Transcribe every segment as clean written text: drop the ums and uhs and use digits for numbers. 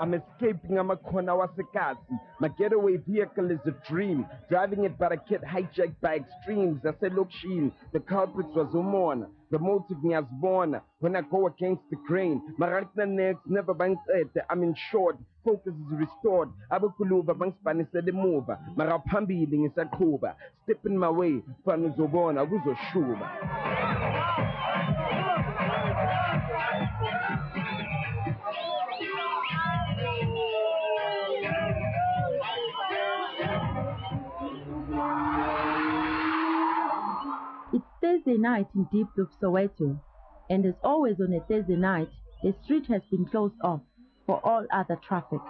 I'm escaping Amakona Wasekasi. My getaway vehicle is a dream. Driving it but I get hijacked by extremes. I said, look, Sheen, the culprit was Umona. The motive me as born when I go against the grain. My right next never bangs it. I'm in short. Focus is restored. Abukuluva bangs Spanish the move. My rapambi is a kuba. Step in my way. Fanuzobona, Wuzo Shuba. It's Thursday night in deep of Soweto, and as always on a Thursday night, the street has been closed off for all other traffic.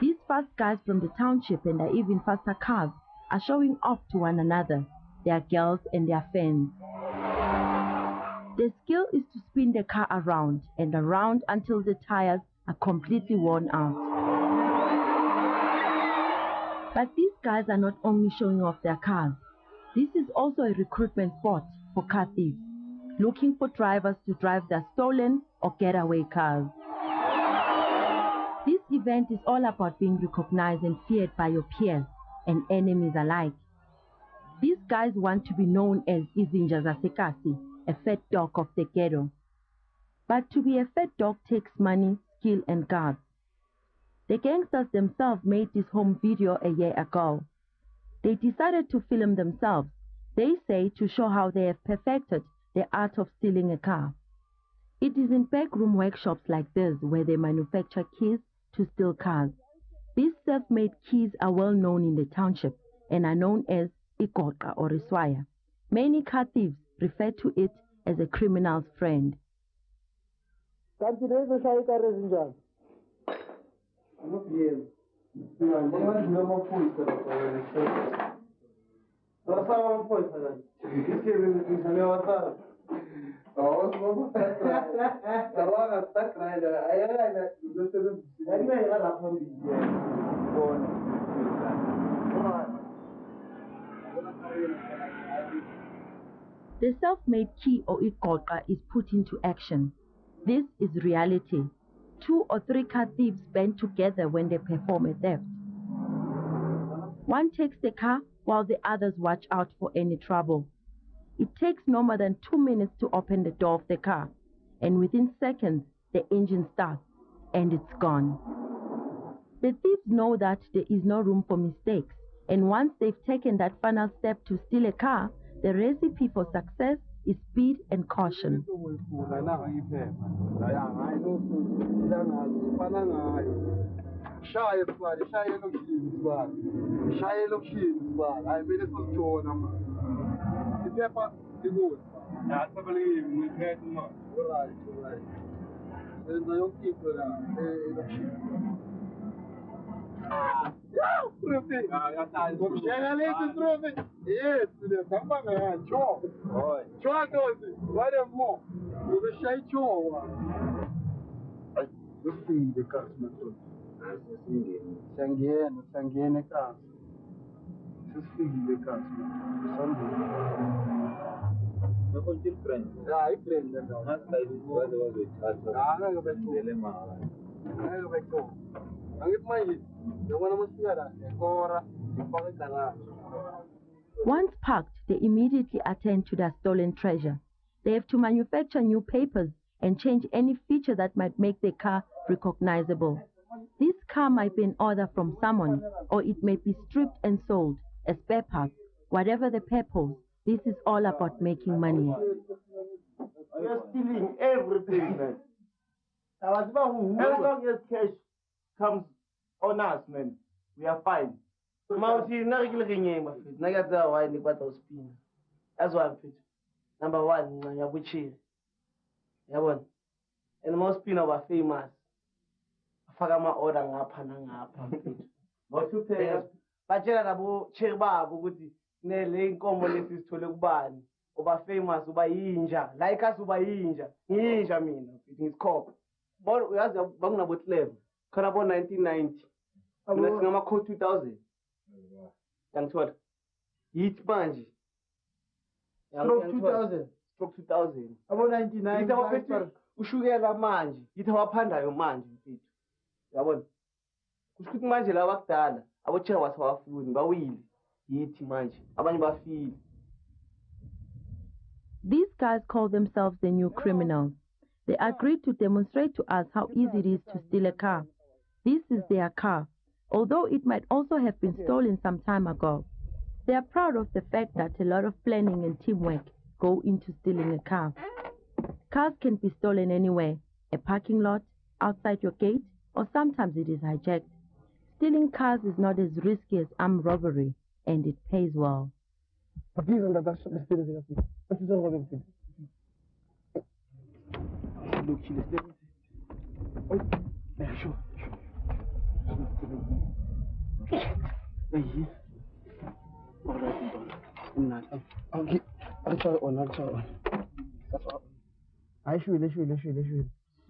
These fast guys from the township and their even faster cars are showing off to one another, their girls and their fans. The skill is to spin the car around and around until the tires are completely worn out. But these guys are not only showing off their cars. This is also a recruitment spot for car thieves, looking for drivers to drive their stolen or getaway cars. This event is all about being recognized and feared by your peers and enemies alike. These guys want to be known as Izinja Zasekasi, a fat dog of the ghetto. But to be a fat dog takes money, skill and guts. The gangsters themselves made this home video a year ago. They decided to film themselves, they say, to show how they have perfected the art of stealing a car. It is in backroom workshops like this where they manufacture keys to steal cars. These self-made keys are well known in the township and are known as Ikoka or Iswaya. Many car thieves refer to it as a criminal's friend. The self-made key or ikoka is put into action. This is reality. 2 or 3 car thieves band together when they perform a theft. One takes the car while the others watch out for any trouble. It takes no more than 2 minutes to open the door of the car, and within seconds the engine starts and it's gone. The thieves know that there is no room for mistakes, and once they've taken that final step to steal a car, the recipe for success is speed and caution. Once parked, they immediately attend to their stolen treasure. They have to manufacture new papers and change any feature that might make the car recognizable. This car might be an order from someone, or it may be stripped and sold as spare parts. Whatever the purpose, this is all about making money. We are stealing everything, man. As long as cash comes on us, man, we are fine. That's why I'm fit. Number one, Nyabuchi. And most people are famous. Fagama order ngapha nangapha. Most players. Batshela nabo cheba ukuthi nele inkomo lesi sithole kubani. Uba famous uba yinja. Like us uba yinja. Yinja mina. It's cop. But uyazi bangunabo 11. Khona bo 1990. Mina singama code 2000. Yangithola. Yithi manje. Stroke 2000. Stroke 2000. Abo 99. Ushukela manje, yithi awaphandayo manje mfethu. Uyabona? Kusho ukuthi manje laba bakudala, abotsha wasawafuni, bawile. Yithi manje, abanye bafile. These guys call themselves the new criminals. They agreed to demonstrate to us how easy it is to steal a car. This is their car, although it might also have been stolen some time ago. They are proud of the fact that a lot of planning and teamwork go into stealing a car. Cars can be stolen anywhere, a parking lot, outside your gate, or sometimes it is hijacked. Stealing cars is not as risky as armed robbery, and it pays well. So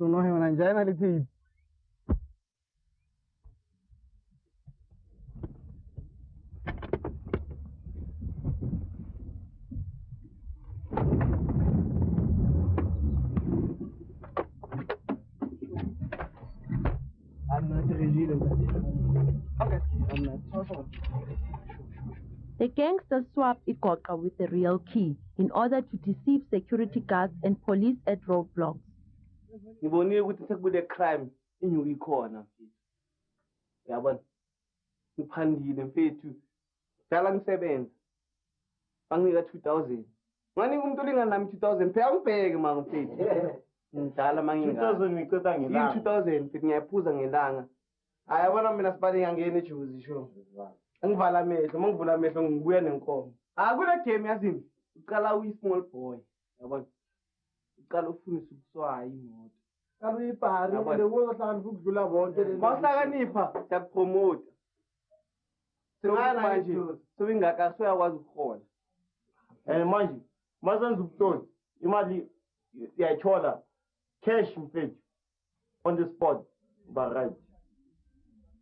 no him na njana liti. The gangsters swap ikoka with the real key in order to deceive security guards and police at roadblocks. Ngibonile ukuthi sekubude crime inyuka ikhona mfethu. Uyabona? Ngiphandile mfethu. Dala ngisebenza. Banginika 2000. Nganika umuntu olingana nami 2000 phela ngibheke manje mfethu. Ngidala mangingaka. 2000 ngiceda ngelanga. 2000 mfethu ngiyaphuza ngelanga. Hayi yabona mina sibale ngangena ejuzi sho. Angivala amehlo, mangivula amehlo ngibuya nenkomo. Kule game yazini. Uqala uyi small boy. Yabona? Uqala ufundisa ukuswaya imoto. Qala uyibhari ende kuzohlangana ukudlula bonke lezi. Mawuhlakanipha siyakupromote. Singana manje sobingaka soyakwazi ukuhola. Manje masenza ubutonsi imali siyayithola cash mfethu on the spot ba right.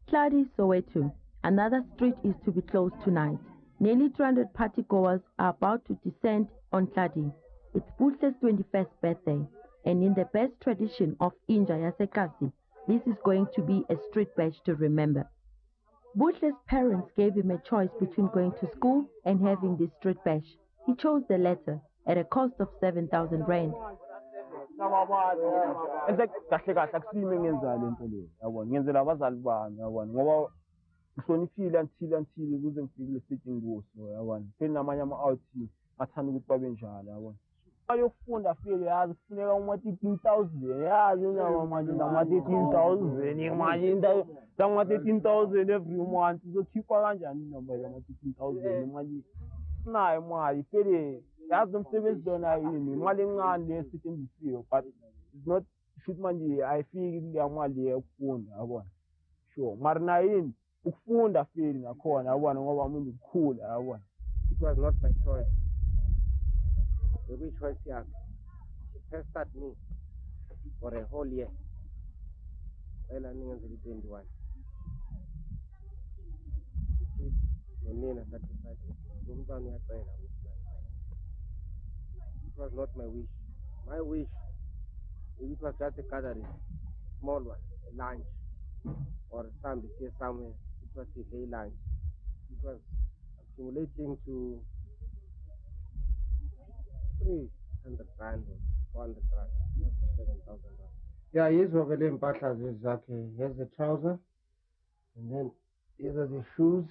Tladi, Soweto. Another street is to be closed tonight. Nearly 200 partygoers are about to descend on Tladi. It's Butle's 21st birthday, and in the best tradition of Inja Yasekasi, this is going to be a street bash to remember. Butle's parents gave him a choice between going to school and having this street bash. He chose the latter at a cost of 7,000 rand. Ngihloniphile until kuze ngifike lesiteji ngoso yabona phela namanye ama-out athanda ukuthi babe njalo yabona ayokufunda file yazi kufuneka uma-13,000 yazi nawo manje nama-13,000 manje into zangama-13,000 every month uzokhipha kanjani noma ama-13,000 imali sinayo imali phele yazi umsebenzi lona yini imali encane lesetshenzisiwe but it's not shuthi manje ayifiki kuleya mali yokufunda yabona sure mari nayo yini ukufunda feli nakhona yabona ngoba umuntu ukukhula yabona. It was not my choice. Maybe choice yakhe. She pestered me for a whole year. Well, I think until 21. It was not my wish. My wish, it was just a gathering, small one, a lunch, or somebody somewhere. It was a day lunch. It was accumulating to 300 rand or 400 rand, 7,000 rand. Yeah, here's what the impahla zakhe. Here's the trouser, and then these are the shoes,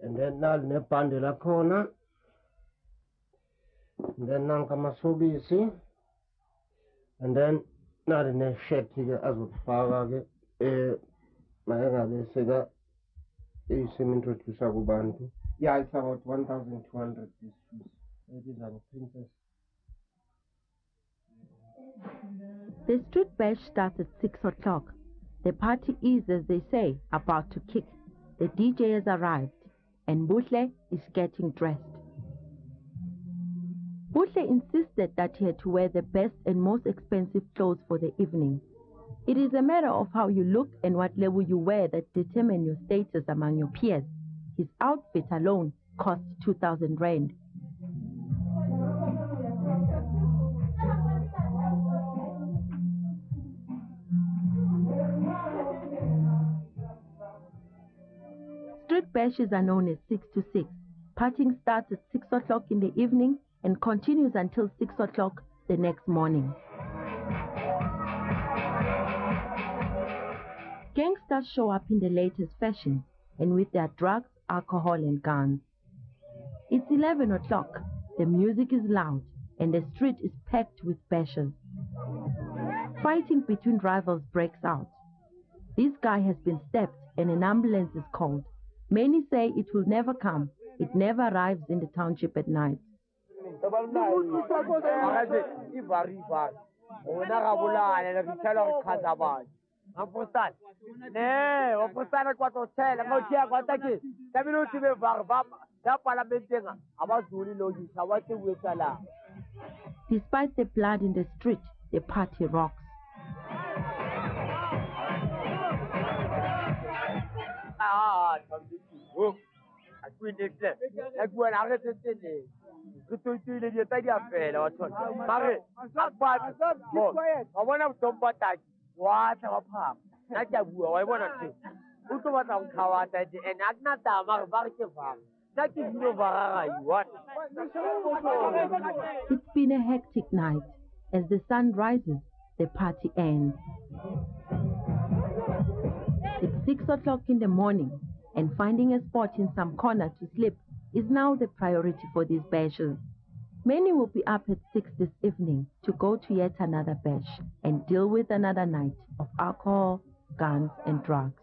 and then now the bundle la corner, and then now come SABC, and then now the shirt here as well. Yeah, it's about 1,200 these shoes. These are the princess. The street bash starts at 6 o'clock. The party is, as they say, about to kick. The DJ has arrived, and Butle is getting dressed. Butle insisted that he had to wear the best and most expensive clothes for the evening. It is a matter of how you look and what level you wear that determine your status among your peers. His outfit alone cost 2,000 rand. bashes are known as 6 to 6. Partying starts at 6 o'clock in the evening and continues until 6 o'clock the next morning. Gangsters show up in the latest fashion and with their drugs, alcohol and guns. It's 11 o'clock, the music is loud and the street is packed with bashers. Fighting between rivals breaks out. This guy has been stabbed and an ambulance is called. Many say it will never come. It never arrives in the township at night. Despite the blood in the street, the party rocks. It's been a hectic night. As the sun rises, the party ends. It's 6 o'clock in the morning, and finding a spot in some corner to sleep is now the priority for these bashers. Many will be up at 6 this evening to go to yet another bash and deal with another night of alcohol, guns, and drugs.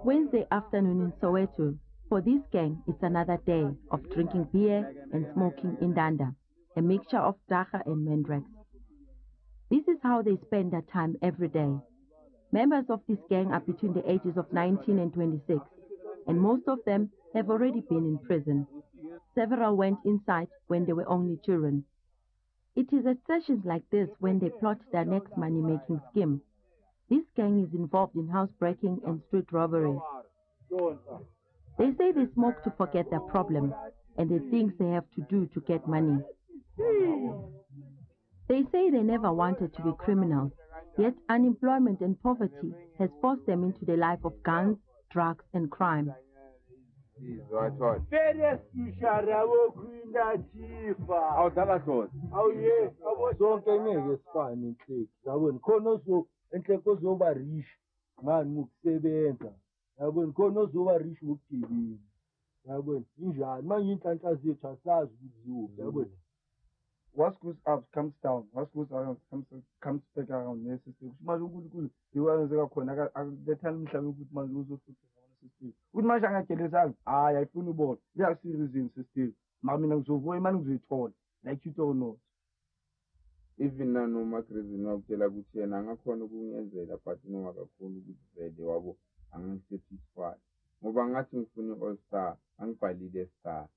Wednesday afternoon in Soweto. For this gang, it's another day of drinking beer and smoking indanda, a mixture of dacha and mandrax. This is how they spend their time every day. Members of this gang are between the ages of 19 and 26, and most of them have already been in prison. Several went inside when they were only children. It is at sessions like this when they plot their next money-making scheme. This gang is involved in housebreaking and street robbery. They say they smoke to forget their problems and the things they have to do to get money. They say they never wanted to be criminals, yet unemployment and poverty has forced them into the life of guns, drugs and crime. What goes up comes down. What goes around comes back around. The time with my I feel about there are serious still. Like you don't know. Even now, no matter the Tela Gucci and Angakono Gunzela, but no other phone with the Wabo and satisfied. Mobangating Funi All Star and Pali the Star.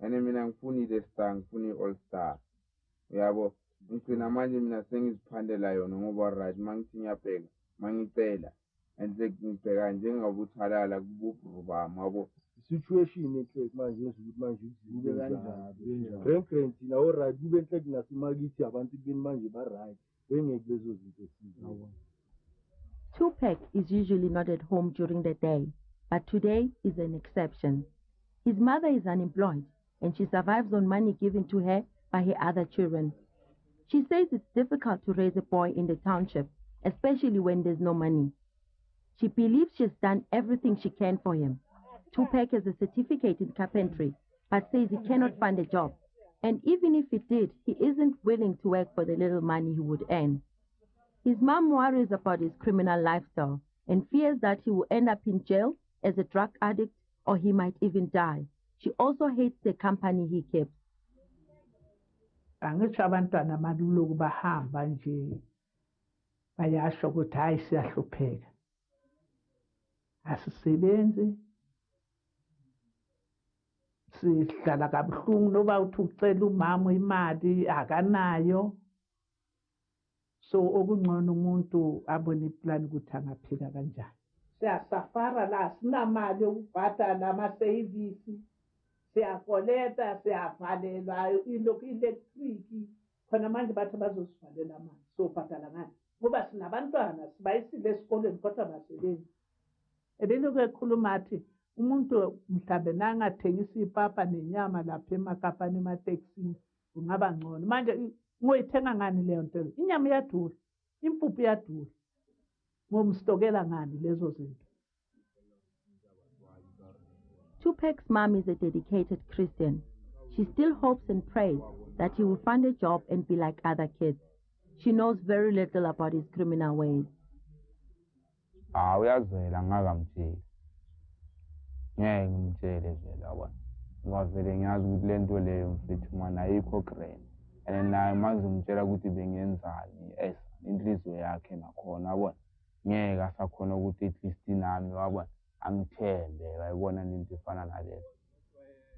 And I mean, I'm Funi the Star and Funi All Star. We have a Imagine saying is Pandelion, override, Mankinia Peg, Manitela, and taking Peg and Jing of Butala like Boop Mabo. Situation is like just with my reference in our right, you went like Nasimagi, Avanti, Manji, right? When Tupac is usually not at home during the day, but today is an exception. His mother is unemployed, and she survives on money given to her by her other children. She says it's difficult to raise a boy in the township, especially when there's no money. She believes she's done everything she can for him. Tupac has a certificate in carpentry, but says he cannot find a job. And even if he did, he isn't willing to work for the little money he would earn. His mom worries about his criminal lifestyle and fears that he will end up in jail as a drug addict or he might even die. She also hates the company he keeps. Angithi abantwana maluloku bahamba nje bayasho ukuthi hayi siyahlupheka asisebenzi sihlala kabuhlungu noba uthi ucela umama imali akanayo so okungcono umuntu abone iplan ukuthi angaphila kanjani. siyasafara la sinamali yokubhadala ama-SABC siyakoleta siyavalelwa ilokhu electric khona manje bathi bazosivalela manje sobhadala ngani ngoba sinabantwana sibayisile esikoleni kodwa basebenzi ebelokhu ekhuluma athi umuntu mhlawumbe nangathengisa ipapa nenyama lapha emakapani ematekisini kungaba ngcono manje ngoyithenga ngani leyo nto inyama iyadura impuphu iyadura ngomstokela ngani lezo zinto. Tupac's mom is a dedicated Christian. She still hopes and prays that he will find a job and be like other kids. She knows very little about his criminal ways. Uyazwela ngakamtsheli ngeke ngimtshele nje lawa ngoba vele ngiyazi ukuthi le nto leyo mfethu manje ayikho grand and naye maze umtshela ukuthi bengenzani inhliziyo yakhe nakhona yabona ngeke asakhona ukuthi at least nami wabona angithembe wayibona into efana naleyo.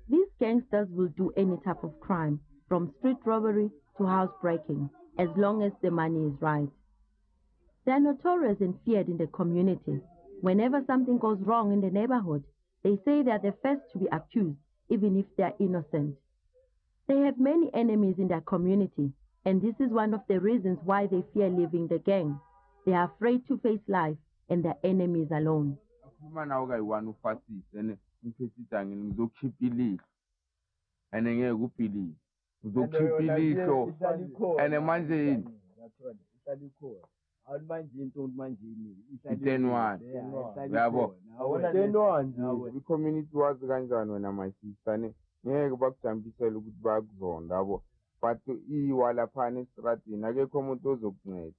These gangsters will do any type of crime, from street robbery to housebreaking, as long as the money is right. They are notorious and feared in the community. Whenever something goes wrong in the neighborhood, they say they are the first to be accused, even if they are innocent. They have many enemies in their community, and this is one of the reasons why they fear leaving the gang. They are afraid to face life and their enemies alone. Community was kanjani wena my sister ngeke bakujambisela ukuthi bayakuzonda yabo but iwalaphana estradini akekho umuntu ozokunceda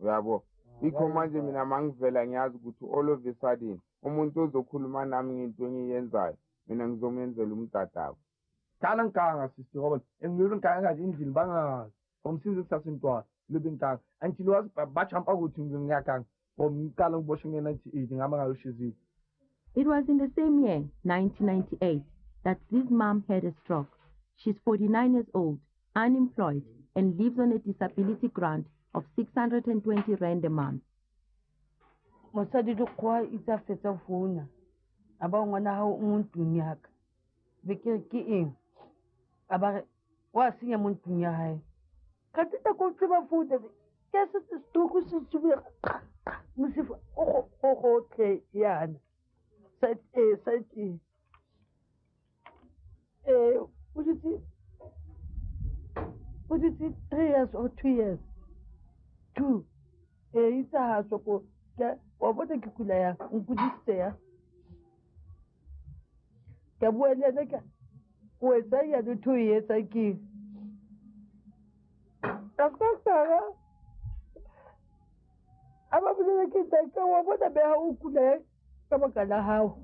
yabo ikho manje mina mangivela ngiyazi ukuthi all of a sudden umuntu ozokhuluma nami ngento engiyenzayo mina ngizomenzela umtatako kana nkanga sister ngoba engiyilo nkanga nje indlela bangazi ngomsizi kusasintwana libe nkanga until was bajumpa ukuthi ngiyakanga ngomqala ngiboshe nge-98 ngama ngayoshizile. It was in the same year, 1998, that this mom had a stroke. She's 49 years old, unemployed, and lives on a disability grant of 620 rand a month. Mosadi do kwa itsa fetsa fona aba ngwana ha umuntu nyaka beke ke eng aba wa sinya muntu nya hae ka tita ko tseba fona ke se stuku se tsube musifa o ke yana set would it 3 years or 2 years 2 itsa ha soko wa bona ke kula ya nkudiste ya ka bua le nna ka o etsa ya de 2 years ke ka aba bile ke tsa wa bona be ha o kula ka baka la hao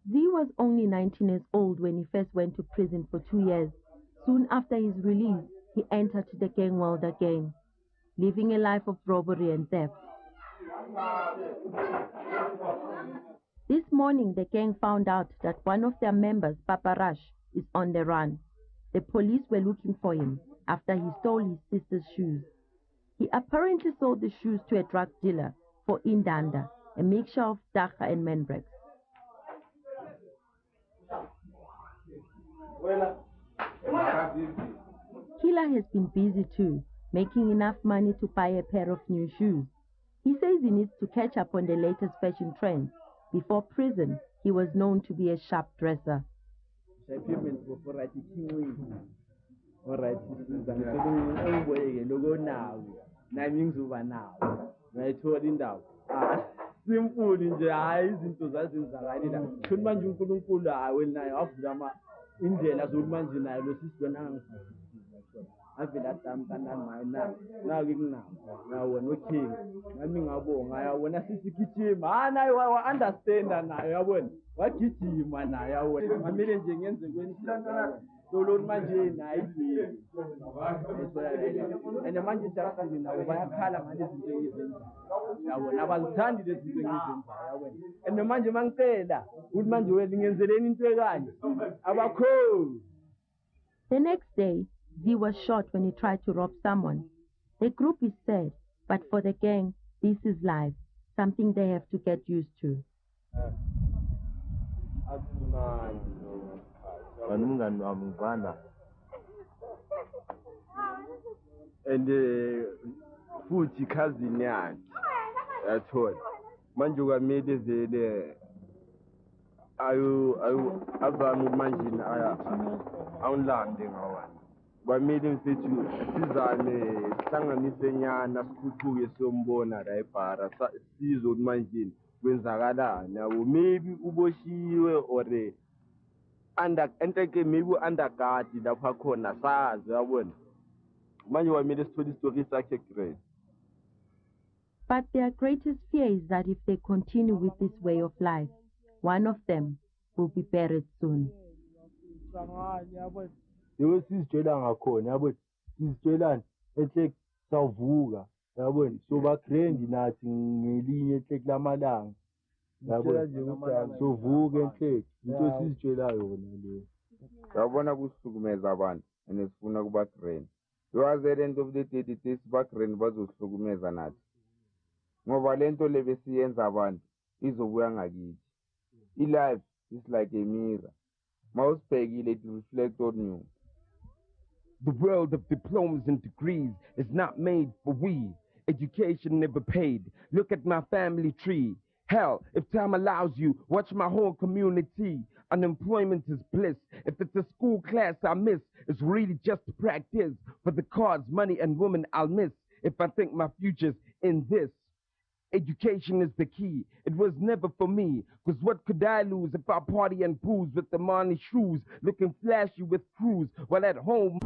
Z was only 19 years old when he first went to prison for 2 years. Soon after his release, he entered the gang world again, living a life of robbery and theft. This morning, the gang found out that one of their members, Papa Rush, is on the run. The police were looking for him after he stole his sister's shoes. He apparently sold the shoes to a drug dealer for indanda, a mixture of dagga and menbrex. Killer has been busy too, making enough money to buy a pair of new shoes. He says he needs to catch up on the latest fashion trends. Before prison, he was known to be a sharp dresser. Simple nje hayi izinto zazenzakalile kuthi manje uNkulunkulu hayi naye wavula indlela zokumanje naye lo sisibona ngangisithi avela tamkana nayo nginawo nawo noking nami ngabonga yabona sisigijima naye wa understand naye yabona wagijima naye yabona ngamile nje ngenze kwenhlanhla lo manje naye and manje siyaqala nawo bayakhala ngale zinto ezenza yabona abazithandi lezi zinto ezenza yabona and manje mangicela ukuthi manje wena ngenzeleni into ekanje abakho. The next day, Z was shot when he tried to rob someone. The group is sad, but for the gang, This is life, something they have to get used to. And futhi cousin yakhe yathola manje kwamele vele azame manje awunlande ngawana kwamele mfethu sizame sihlanganise nyana sikhuphuke siyombona la ebhara sizwe ukuthi manje kwenzakalani yabo maybe uboshiwe or enteke maybe underguard lapha khona sazi yabona manje kwamele sithole isitori sakhe great. But their greatest fear is that if they continue with this way of life, one of them will be buried soon. Yebo sizitshela ngakhona yabona sizitshelani ehle savuka yabona so ba grand nathi ngelinye ehle kulamalanga yabona sovuka ehle into sizitshelayo yona le yabona kusukumeza abantu and sifuna kuba grand because at the end of the day this ba grand bazosihlukumeza nathi ngoba lento lebesiyenza abantu izobuya ngakithi. I-life is like a mirror. Mawusibhekile it reflect on you. The world of diplomas and degrees is not made for we. Education never paid. Look at my family tree. Hell, if time allows you, watch my whole community. Unemployment is bliss. If it's a school class I miss, it's really just practice. For the cars, money, and women I'll miss. If I think my future's in this. Education is the key. It was never for me. Cause what could I lose if I party and booze with the money shoes, looking flashy with crews while at home.